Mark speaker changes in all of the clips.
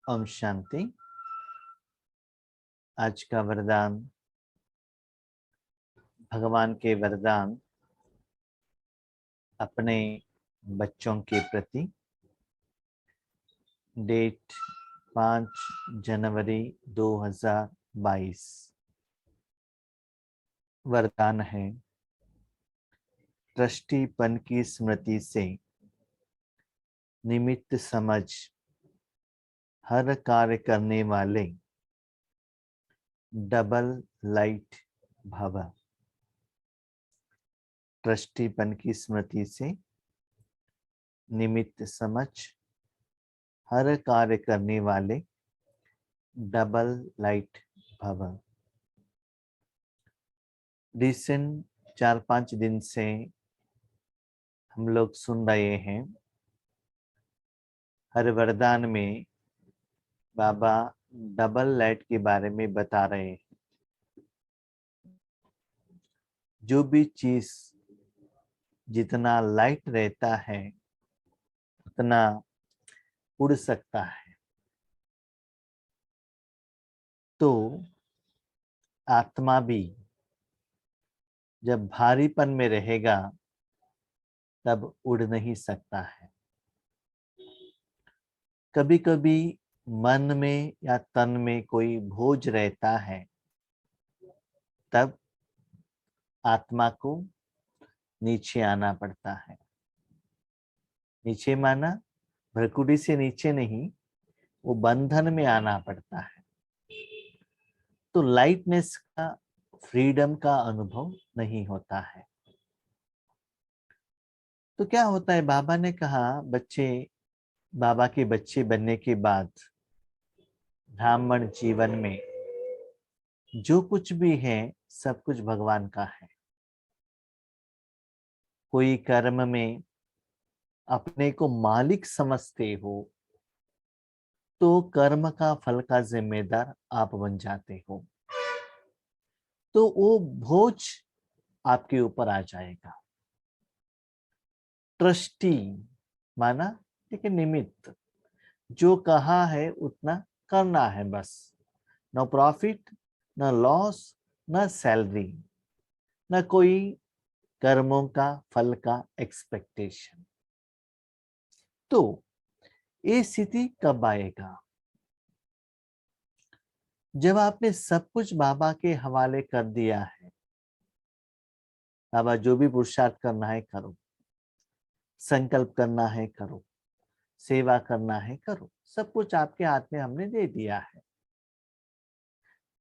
Speaker 1: ओम शांति। आज का वरदान, भगवान के वरदान अपने बच्चों के प्रति। डेट 5 जनवरी 2022। वरदान है, दृष्टिपन की स्मृति से निमित्त समझ हर कार्य करने वाले डबल लाइट भव। दृष्टिपन की स्मृति से निमित्त समझ हर कार्य करने वाले डबल लाइट भव। रिसेंट 4-5 दिन से हम लोग सुन रहे हैं, हर वरदान में बाबा डबल लाइट के बारे में बता रहे हैं। जो भी चीज जितना लाइट रहता है उतना उड़ सकता है। तो आत्मा भी जब भारीपन में रहेगा तब उड़ नहीं सकता है। कभी कभी मन में या तन में कोई बोझ रहता है, तब आत्मा को नीचे आना पड़ता है। नीचे माना भ्रकुटी से नीचे नहीं, वो बंधन में आना पड़ता है। तो लाइटनेस का, फ्रीडम का अनुभव नहीं होता है। तो क्या होता है, बाबा ने कहा बाबा के बच्चे बनने के बाद ब्राह्मण जीवन में जो कुछ भी है सब कुछ भगवान का है। कोई कर्म में अपने को मालिक समझते हो तो कर्म का फल का जिम्मेदार आप बन जाते हो, तो वो बोझ आपके ऊपर आ जाएगा। ट्रस्टी माना ठीक है, निमित्त, जो कहा है उतना करना है बस। न प्रॉफिट, न लॉस, न सैलरी, न कोई कर्मों का फल का एक्सपेक्टेशन। तो ये स्थिति कब आएगा? जब आपने सब कुछ बाबा के हवाले कर दिया है। बाबा जो भी पुरुषार्थ करना है करो, संकल्प करना है करो, सेवा करना है करो, सब कुछ आपके हाथ में हमने दे दिया है।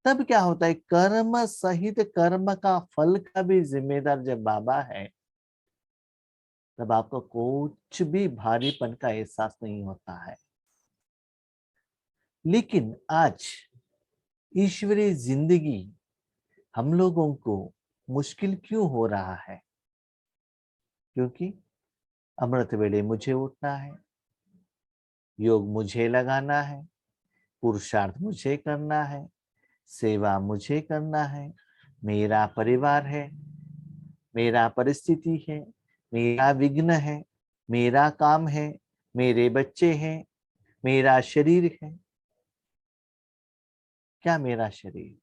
Speaker 1: तब क्या होता है, कर्म सहित कर्म का फल का भी जिम्मेदार जब बाबा है, तब आपको कुछ भी भारीपन का एहसास नहीं होता है। लेकिन आज ईश्वरीय जिंदगी हम लोगों को मुश्किल क्यों हो रहा है? क्योंकि अमृत वेले मुझे उठना है, योग मुझे लगाना है, पुरुषार्थ मुझे करना है, सेवा मुझे करना है, मेरा परिवार है, मेरा परिस्थिति है, मेरा विघ्न है, मेरा काम है, मेरे बच्चे हैं, मेरा शरीर है। क्या मेरा शरीर?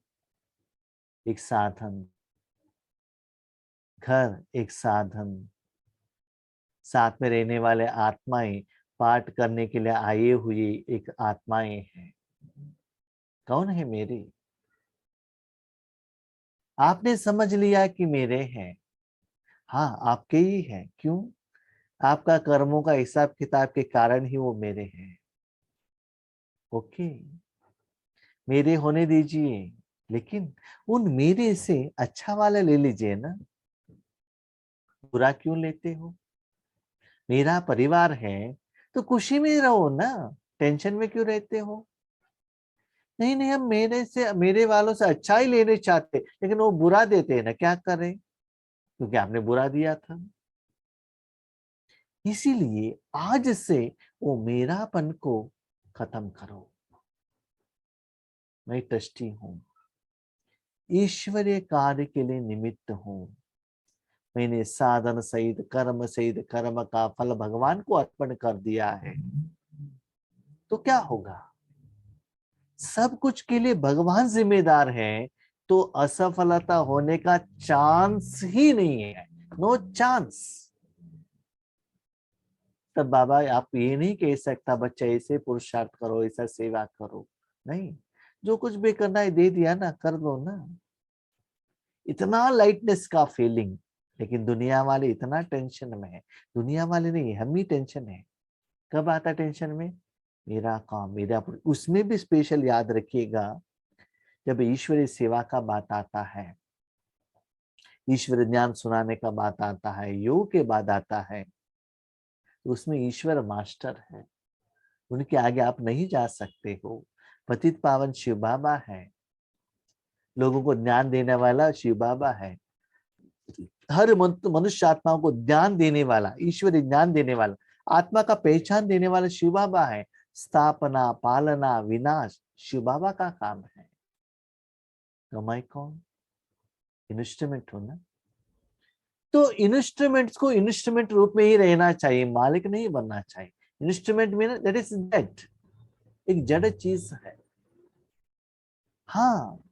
Speaker 1: एक साधन। घर एक साधन। साथ में रहने वाले आत्माएं, पाठ करने के लिए आए हुए एक आत्माएं हैं। कौन है मेरी? आपने समझ लिया कि मेरे हैं। हाँ, आपके ही है। क्यों? आपका कर्मों का हिसाब किताब के कारण ही वो मेरे हैं। ओके, मेरे होने दीजिए, लेकिन उन मेरे से अच्छा वाला ले लीजिए ना। बुरा क्यों लेते हो? मेरा परिवार है तो खुशी में रहो ना, टेंशन में क्यों रहते हो? नहीं नहीं, हम मेरे वालों से अच्छा ही लेने चाहते, लेकिन वो बुरा देते हैं ना, क्या करें? क्योंकि आपने बुरा दिया था। इसीलिए आज से वो मेरापन को खत्म करो। मैं ट्रस्टी हूं, ईश्वरीय कार्य के लिए निमित्त हूं। मैंने साधन सहित कर्म का फल भगवान को अर्पण कर दिया है। तो क्या होगा? सब कुछ के लिए भगवान जिम्मेदार है, तो असफलता होने का चांस ही नहीं है, नो चांस। तब बाबा आप ये नहीं कह सकता बच्चा ऐसे पुरुषार्थ करो, ऐसा सेवा करो, नहीं, जो कुछ भी करना है दे दिया ना, कर दो ना। इतना लाइटनेस का फीलिंग। लेकिन दुनिया वाले इतना टेंशन में है, दुनिया वाले नहीं, हम ही टेंशन है। कब आता टेंशन में? मेरा काम, मेरा उसमें भी स्पेशल याद रखिएगा, जब ईश्वरीय सेवा का बात आता है, ईश्वर ज्ञान सुनाने का बात आता है, योग के बाद आता है, तो उसमें ईश्वर मास्टर है, उनके आगे आप नहीं जा सकते हो। पतित पावन शिव बाबा है, लोगों को ज्ञान देने वाला शिव बाबा है, हर मनुष्य आत्माओं को ज्ञान देने वाला, ईश्वरी ज्ञान देने वाला, आत्मा का पहचान देने वाला शिव बाबा है। स्थापना, पालना, विनाश शिव बाबा का काम है। तो मैं कौन? इंस्ट्रूमेंट हूं ना। तो इंस्ट्रूमेंट्स को इंस्ट्रूमेंट रूप में ही रहना चाहिए, मालिक नहीं बनना चाहिए। इंस्ट्रूमेंट में दैट इज डेड, एक जड़ चीज है। हाँ,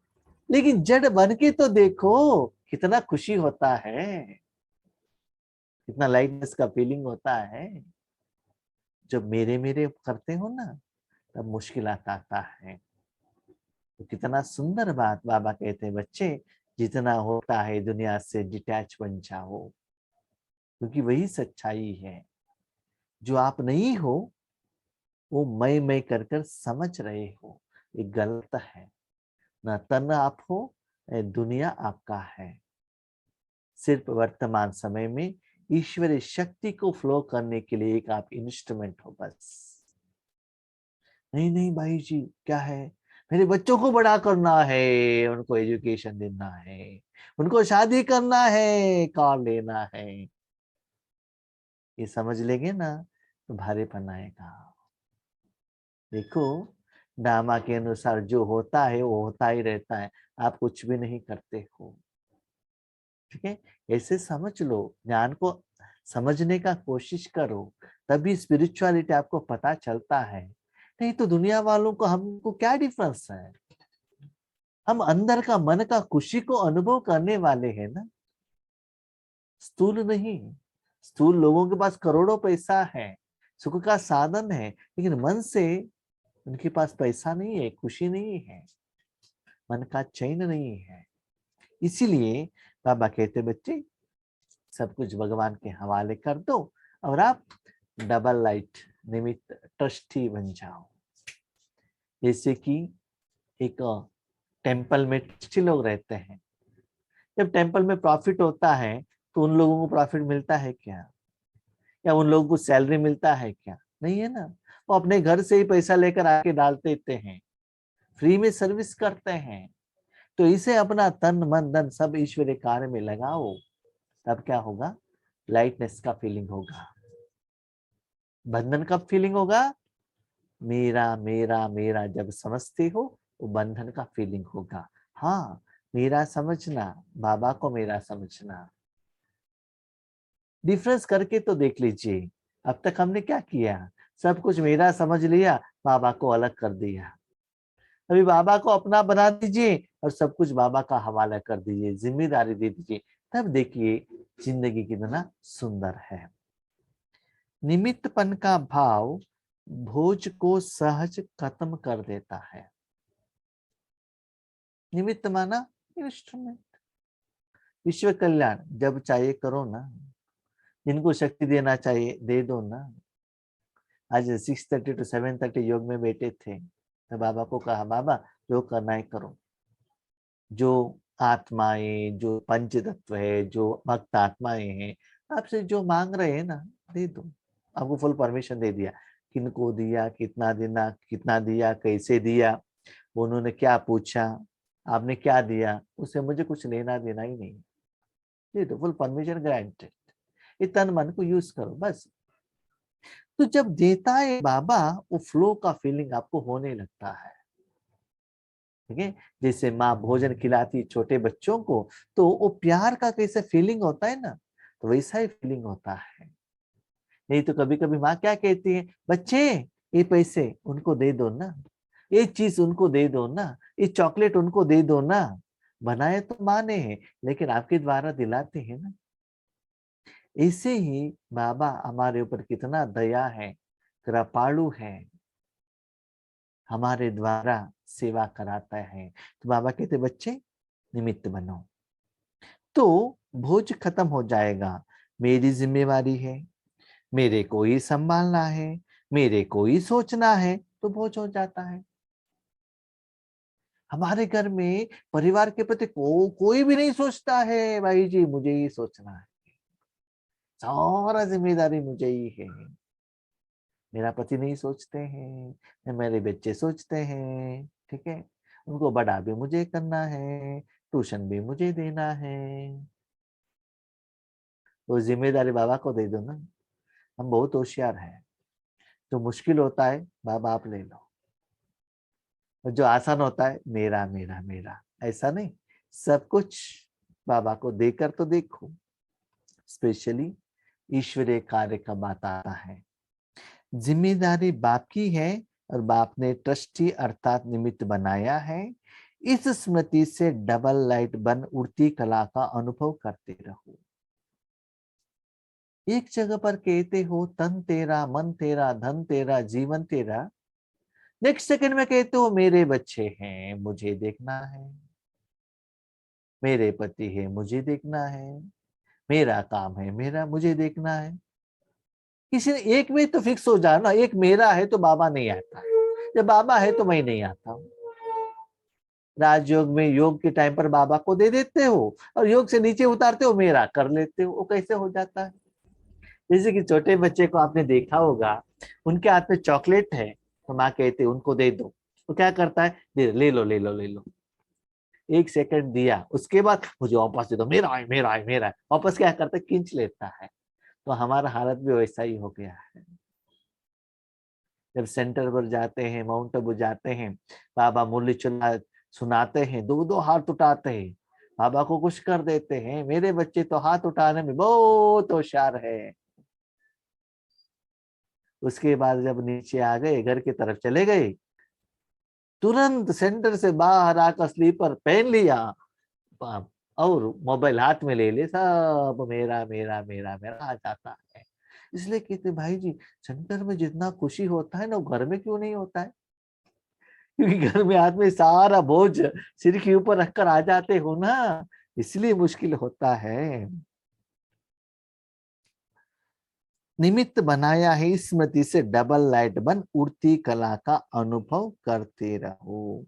Speaker 1: लेकिन जड़ बन के तो देखो कितना खुशी होता है, कितना लाइटनेस का फीलिंग होता है। जब मेरे मेरे करते हो ना, तब मुश्किल आता है। तो कितना सुंदर बात बाबा कहते हैं, बच्चे जितना होता है दुनिया से डिटैच बन जाओ, क्योंकि वही सच्चाई है। जो आप नहीं हो वो मैं कर कर समझ रहे हो, ये गलत है। ना तन आप हो, दुनिया आपका है। सिर्फ वर्तमान समय में ईश्वरीय शक्ति को फ्लो करने के लिए एक आप इंस्ट्रूमेंट हो बस। नहीं नहीं भाई जी, क्या है, मेरे बच्चों को बड़ा करना है, उनको एजुकेशन देना है, उनको शादी करना है, कार लेना है, ये समझ लेंगे ना तो भारीपन आएगा। देखो, ड्रामा के अनुसार जो होता है वो होता ही रहता है, आप कुछ भी नहीं करते हो। ठीक है, ऐसे समझ लो, ज्ञान को समझने का कोशिश करो, तभी स्पिरिचुअलिटी आपको पता चलता है। नहीं तो दुनिया वालों को हमको क्या डिफरेंस है? हम अंदर का मन का खुशी को अनुभव करने वाले हैं ना, स्थूल नहीं। स्थूल लोगों के पास करोड़ों पैसा है, सुख का साधन है, लेकिन मन से उनके पास पैसा नहीं है, खुशी नहीं है, मन का चैन नहीं है। इसीलिए बाबा कहते बच्चे सब कुछ भगवान के हवाले कर दो, और आप डबल लाइट निमित्त ट्रस्टी बन जाओ। जैसे कि एक टेम्पल में ट्रस्टी लोग रहते हैं, जब टेम्पल में प्रॉफिट होता है तो उन लोगों को प्रॉफिट मिलता है क्या? या उन लोगों को सैलरी मिलता है क्या? नहीं है ना। वो अपने घर से ही पैसा लेकर आके डाल देते हैं, फ्री में सर्विस करते हैं। तो इसे अपना तन मन धन सब ईश्वरीय कार्य में लगाओ, तब क्या होगा? लाइटनेस का फीलिंग होगा। बंधन कब फीलिंग होगा? मेरा मेरा मेरा जब समझते हो, वो बंधन का फीलिंग होगा। हाँ, मेरा समझना, बाबा को मेरा समझना, डिफरेंस करके तो देख लीजिए। अब तक हमने क्या किया? सब कुछ मेरा समझ लिया, बाबा को अलग कर दिया। अभी बाबा को अपना बना दीजिए और सब कुछ बाबा का हवाला कर दीजिए, जिम्मेदारी दे दीजिए, तब देखिए जिंदगी कितना सुंदर है। निमित्तपन का भाव भोज को सहज खत्म कर देता है। निमित्त माना इंस्ट्रूमेंट। विश्व कल्याण जब चाहिए करो ना, जिनको शक्ति देना चाहिए दे दो ना। आज 6:30 to 7:30 योग में बैठे थे, तो बाबा को कहा, बाबा जो करना है करो, जो आत्माएं, जो पंच तत्व है, जो भक्त आत्माएं हैं, आपसे जो मांग रहे हैं ना, दे दो। आपको फुल परमिशन दे दिया, किनको दिया, कितना देना, कितना दिया, कैसे दिया, उन्होंने क्या पूछा, आपने क्या दिया, उससे मुझे कुछ लेना देना ही नहीं। दे दो, फुल परमिशन ग्रांटेड। ये तन मन को यूज करो बस। तो जब देता है बाबा, वो फ्लो का फीलिंग आपको होने लगता है। ठीक है, जैसे माँ भोजन खिलाती छोटे बच्चों को, तो वो प्यार का कैसे फीलिंग होता है ना, तो वैसा ही फीलिंग होता है। नहीं तो कभी कभी माँ क्या कहती है, बच्चे ये पैसे उनको दे दो ना, ये चीज उनको दे दो ना, ये चॉकलेट उनको दे दो ना। बनाए तो माँ ने है, लेकिन आपके द्वारा दिलाते हैं ना। ऐसे ही बाबा हमारे ऊपर कितना दया है, कृपालु है, हमारे द्वारा सेवा कराता है। तो बाबा कहते बच्चे निमित्त बनो। तो भोज खत्म हो जाएगा, मेरी जिम्मेवारी है, मेरे को ही संभालना है, मेरे को ही सोचना है, तो भोज हो जाता है। हमारे घर में परिवार के प्रति कोई भी नहीं सोचता है, भाई जी मुझे ही सोचना है, सारा जिम्मेदारी मुझे ही है। मेरा पति नहीं सोचते हैं, मेरे बच्चे सोचते हैं, ठीक है, उनको बड़ा भी मुझे करना है, ट्यूशन भी मुझे देना है। तो जिम्मेदारी बाबा को दे दो ना। हम बहुत होशियार हैं, जो मुश्किल होता है बाबा आप ले लो, और जो आसान होता है मेरा मेरा मेरा, ऐसा नहीं, सब कुछ बाबा को देकर तो देखो। स्पेशली ईश्वरीय कार्य का बात आता है, जिम्मेदारी बाप की है, और बाप ने ट्रस्टी अर्थात निमित्त बनाया है। इस स्मृति से डबल लाइट बन उड़ती कला का अनुभव करते रहो। एक जगह पर कहते हो तन तेरा, मन तेरा, धन तेरा, जीवन तेरा, नेक्स्ट सेकंड में कहते हो मेरे बच्चे हैं मुझे देखना है, मेरे पति है मुझे देखना है, मेरा काम है मेरा मुझे देखना है। किसी ने एक में तो फिक्स हो जाए ना, एक मेरा है तो बाबा नहीं आता, जब बाबा है तो मैं नहीं आता हूँ। राजयोग में योग के टाइम पर बाबा को दे देते हो, और योग से नीचे उतारते हो मेरा कर लेते हो। वो कैसे हो जाता है? जैसे कि छोटे बच्चे को आपने देखा होगा, उनके हाथ में चॉकलेट है, तो माँ कहते उनको दे दो, तो क्या करता है, दे ले लो ले लो ले लो। एक सेकंड दिया, उसके बाद मुझे वापस दे दो, मेरा है मेरा है मेरा है, वापस क्या करता है, खींच लेता है। तो हमारा हालत भी वैसा ही हो गया है। जब सेंटर पर जाते हैं, माउंट आबू जाते हैं, बाबा मुरली चुना सुनाते हैं, दो दो हाथ उठाते हैं, बाबा को खुश कर देते हैं। मेरे बच्चे तो हाथ उठाने में बहुत होशियार है। उसके बाद जब नीचे आ गए, घर की तरफ चले गए, तुरंत सेंटर से बाहर आकर स्लीपर पहन लिया, और मोबाइल हाथ में ले ले, सब मेरा मेरा मेरा मेरा आ जाता है। इसलिए कहते भाई जी, सेंटर में जितना खुशी होता है ना, वो घर में क्यों नहीं होता है? क्योंकि घर में आदमी सारा बोझ सिर के ऊपर रखकर आ जाते हो ना, इसलिए मुश्किल होता है। निमित्त बनाया है स्मृति से डबल लाइट बन उड़ती कला का अनुभव करते रहो।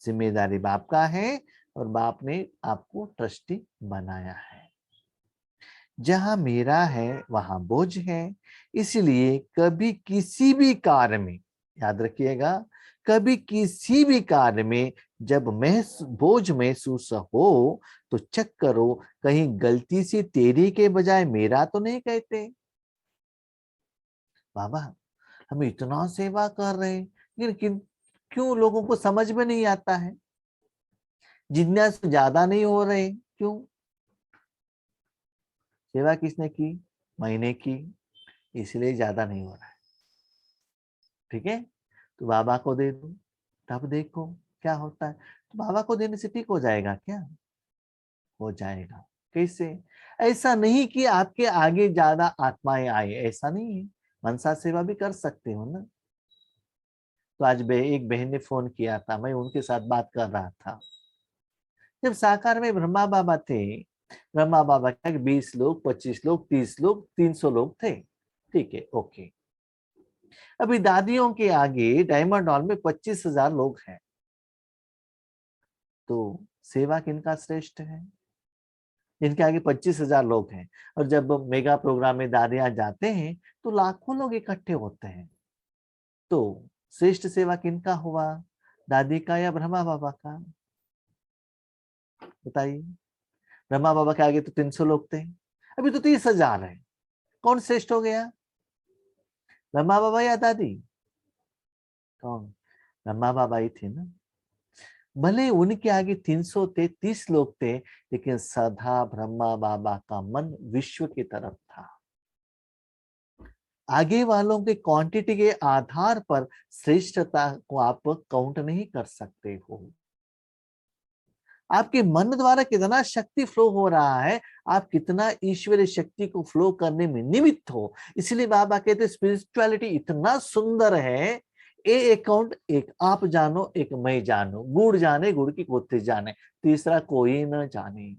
Speaker 1: जिम्मेदारी बाप का है, और बाप ने आपको ट्रस्टी बनाया है। जहां मेरा है वहां बोझ है, इसलिए कभी किसी भी कार्य में, याद रखिएगा, कभी किसी भी कार्य में जब बोझ महसूस हो, तो चेक करो कहीं गलती से तेरी के बजाय मेरा तो नहीं कहते। बाबा हम इतना सेवा कर रहे हैं, लेकिन क्यों लोगों को समझ में नहीं आता है? जिज्ञासा ज्यादा नहीं हो रहे, क्यों? सेवा किसने की? मैंने की, इसलिए ज्यादा नहीं हो रहा है। ठीक है, तो बाबा को दे दो, तब देखो क्या होता है। तो बाबा को देने से ठीक हो जाएगा क्या? हो जाएगा। कैसे? ऐसा नहीं कि आपके आगे ज्यादा आत्माएं आए, ऐसा नहीं है, मनसा सेवा भी कर सकते हो ना। तो आज एक बहन ने फोन किया था, मैं उनके साथ बात कर रहा था। जब साकार में ब्रह्मा बाबा थे, ब्रह्मा बाबा क्या 20 लोग, 25 लोग, 30 लोग, 300 लोग थे, ठीक है, ओके। अभी दादियों के आगे डायमंड हॉल में 25,000 लोग हैं, तो सेवा किनका श्रेष्ठ है? जिनके आगे 25,000 लोग हैं। और जब मेगा प्रोग्राम में दादियां जाते हैं, तो लाखों लोग इकट्ठे होते हैं, तो श्रेष्ठ सेवा किनका हुआ, दादी का या ब्रह्मा बाबा का? बताइए। ब्रह्मा बाबा के आगे तो 300 लोग थे, अभी तो 30,000 है, कौन श्रेष्ठ हो गया, ब्रह्मा बाबा या दादी? कौन? ब्रह्मा बाबा ही थे ना। भले उनके आगे 300 थे, 30 लोग थे, लेकिन सदा ब्रह्मा बाबा का मन विश्व की तरफ था। आगे वालों के क्वांटिटी के आधार पर श्रेष्ठता को आप काउंट नहीं कर सकते हो। आपके मन द्वारा कितना शक्ति फ्लो हो रहा है, आप कितना ईश्वरीय शक्ति को फ्लो करने में निमित्त हो। इसलिए बाबा कहते हैं स्पिरिचुअलिटी इतना सुंदर है, ए अकाउंट एक आप जानो, एक मैं जानो, गुड़ जाने गुड़ की कोते जाने, तीसरा कोई न जाने।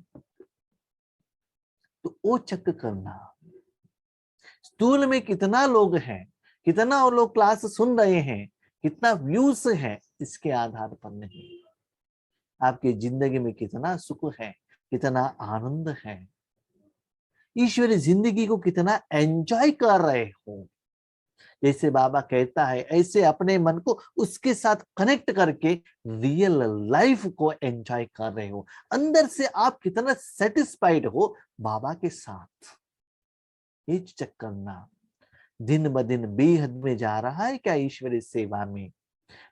Speaker 1: तो वो चेक करना, स्टूल में कितना लोग हैं, कितना वो लोग क्लास सुन रहे हैं, कितना व्यूज है, इसके आधार पर नहीं, आपकी जिंदगी में कितना सुख है, कितना आनंद है, ईश्वरी जिंदगी को कितना एंजॉय कर रहे हो। जैसे बाबा कहता है, ऐसे अपने मन को उसके साथ कनेक्ट करके रियल लाइफ को एंजॉय कर रहे हो। अंदर से आप कितना सेटिस्फाइड हो बाबा के साथ, ये चेक करना। दिन ब दिन बेहद में जा रहा है क्या ईश्वरी सेवा में,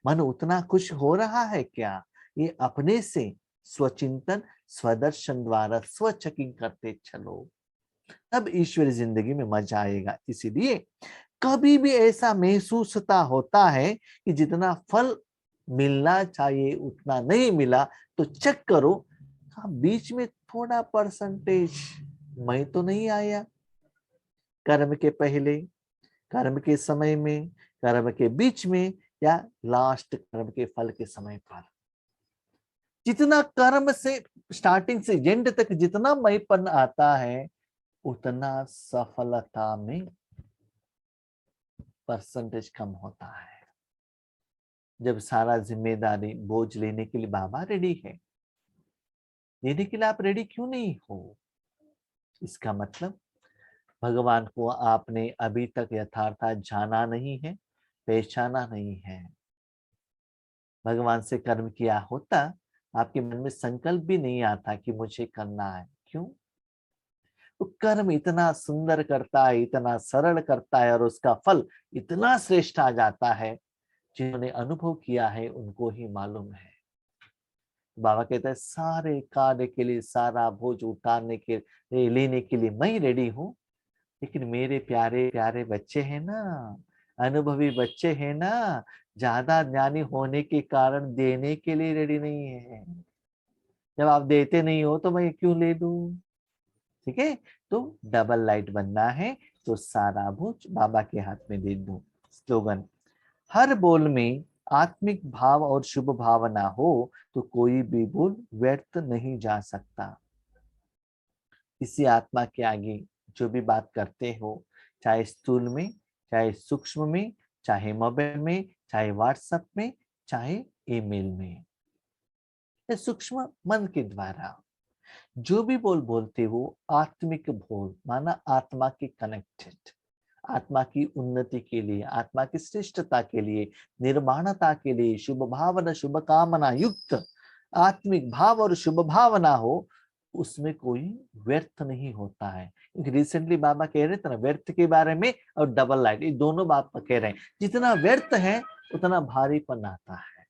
Speaker 1: मन उतना खुश हो रहा है क्या, ये अपने से स्वचिंतन स्वदर्शन द्वारा स्व चेकिंग करते चलो, तब ईश्वरी जिंदगी में मजा आएगा। इसीलिए कभी भी ऐसा महसूसता होता है कि जितना फल मिलना चाहिए उतना नहीं मिला, तो चेक करो, हाँ बीच में थोड़ा परसेंटेज मैं तो नहीं आया, कर्म के पहले, कर्म के समय में, कर्म के बीच में, या लास्ट कर्म के फल के समय पर। जितना कर्म से स्टार्टिंग से एंड तक जितना मैंपन आता है, उतना सफलता में परसेंटेज कम होता है। जब सारा जिम्मेदारी बोझ लेने के लिए बाबा रेडी है, लेने के लिए आप रेडी क्यों नहीं हो? इसका मतलब भगवान को आपने अभी तक यथार्थ जाना नहीं है, पहचाना नहीं है। भगवान से कर्म किया होता, आपके मन में संकल्प भी नहीं आता कि मुझे करना है। क्यों? तो कर्म इतना सुंदर करता है, इतना सरल करता है, और उसका फल इतना श्रेष्ठ आ जाता है। जिन्होंने अनुभव किया है उनको ही मालूम है। बाबा कहता है सारे कार्य के लिए, सारा बोझ उतारने के लेने के लिए मैं रेडी हूँ, लेकिन मेरे प्यारे प्यारे बच्चे हैं ना, अनुभवी बच्चे हैं ना, ज्यादा ज्ञानी होने के कारण देने के लिए रेडी नहीं है। जब आप देते नहीं हो तो मैं क्यों ले लूं? ठीक है, तो डबल लाइट बनना है, तो सारा बोझ बाबा के हाथ में दे दूं। स्लोगन, हर बोल में आत्मिक भाव और शुभ भावना हो तो कोई भी बोल व्यर्थ नहीं जा सकता। इसी आत्मा के आगे जो भी बात करते हो, चाहे स्थूल में, चाहे सूक्ष्म में, चाहे मोबाइल में, चाहे व्हाट्सएप में, चाहे ईमेल में, सूक्ष्म मन के द्वारा जो भी बोल बोलते हो, आत्मिक बोल माना आत्मा के कनेक्टेड, आत्मा की उन्नति के लिए, आत्मा की श्रेष्ठता के लिए, निर्माणता के लिए, शुभ भावना शुभ कामना युक्त आत्मिक भाव और शुभ भावना हो, उसमें कोई व्यर्थ नहीं होता है। क्योंकि रिसेंटली बाबा कह रहे थे ना, व्यर्थ के बारे में और डबल लाइट, ये दोनों बात कह रहे हैं। जितना व्यर्थ है उतना भारीपन आता है।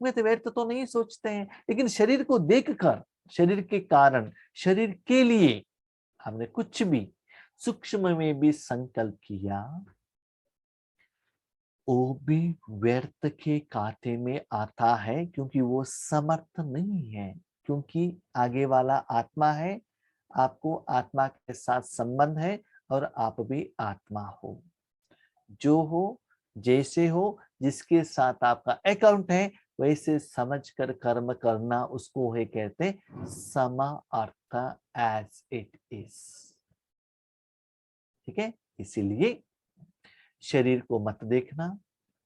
Speaker 1: वे तो व्यर्थ तो नहीं सोचते हैं, लेकिन शरीर को देखकर, शरीर के कारण, शरीर के लिए हमने कुछ भी सूक्ष्म में भी संकल्प किया, वो भी व्यर्थ के खाते में आता है, क्योंकि वो समर्थ नहीं है। क्योंकि आगे वाला आत्मा है, आपको आत्मा के साथ संबंध है, और आप भी आत्मा हो। जो हो, जैसे हो, जिसके साथ आपका अकाउंट है, वैसे समझकर कर्म करना, उसको है कहते समा अर्थ एज इट इज। ठीक है, इसीलिए शरीर को मत देखना,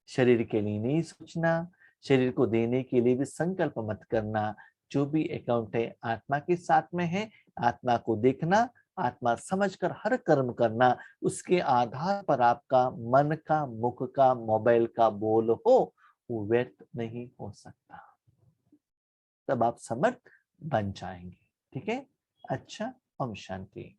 Speaker 1: शरीर के लिए नहीं सोचना, शरीर को देने के लिए भी संकल्प मत करना। जो भी अकाउंट है आत्मा के साथ में है, आत्मा को देखना, आत्मा समझकर हर कर्म करना। उसके आधार पर आपका मन का, मुख का, मोबाइल का बोल हो, वो व्यर्थ नहीं हो सकता, तब आप समर्थ बन जाएंगे। ठीक है, अच्छा, ओम शांति।